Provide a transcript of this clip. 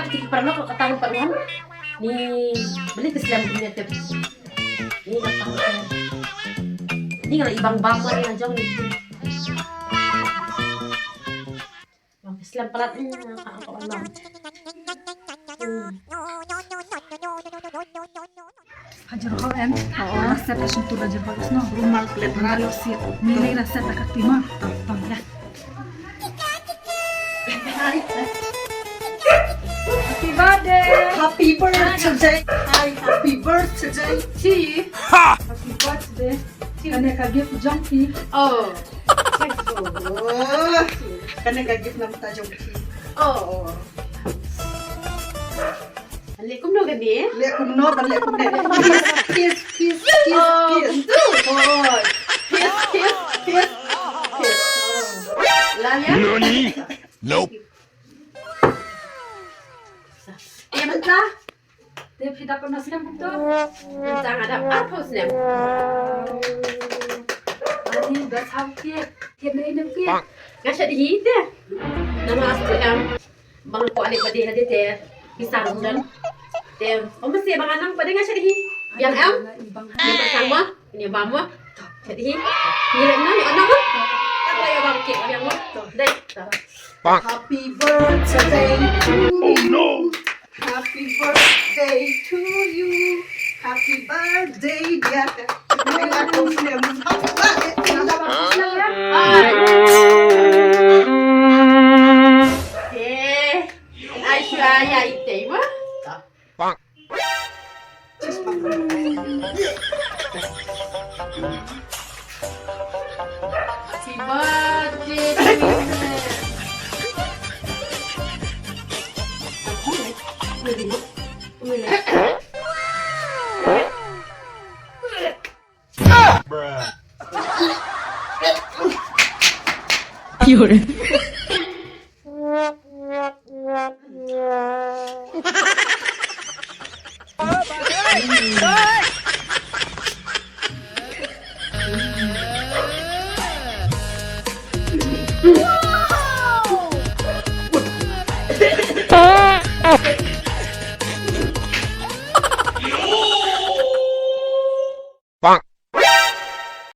kita pernah kalau tahun peruan nih beli ke Islam punya tiap ini datang ini kalau ibang bangma yang aja nih bang Islam pelatnya apa bang Hajar HM, resep asyik tuh hajar bagus no. Rumah kulit ralo sih, milih resep akak timah. Tong ya. Happy birthday. Happy birthday. Hi, happy birthday. Ci. Happy birthday. Kanya kagip jongki. oh Oh, karena gagip nama tajam. oh Assalamualaikum dong kan dia Lihat kuno, balik kuno. Kiss, kiss, kiss, oh kiss. itu oh kiss lalu Nani? Nope. ya mentah Dia tidak pernah silam betul. mentah ada apa sih Ani udah sampai. Dia beli ini kia. ngasih di hide nama asli yang bang ko alik pada hade teh bisa rundan teh oh masih bang anang pada ngasih di yang em yang bersama ini bama jadi ini nani anang apa ya bang ke yang mo deh Happy birthday to Oh you. no! Happy birthday to you. Happy birthday, dia. Ini aku film. ai xua ya ite quá Happy birthday to you. Bruh. Wow!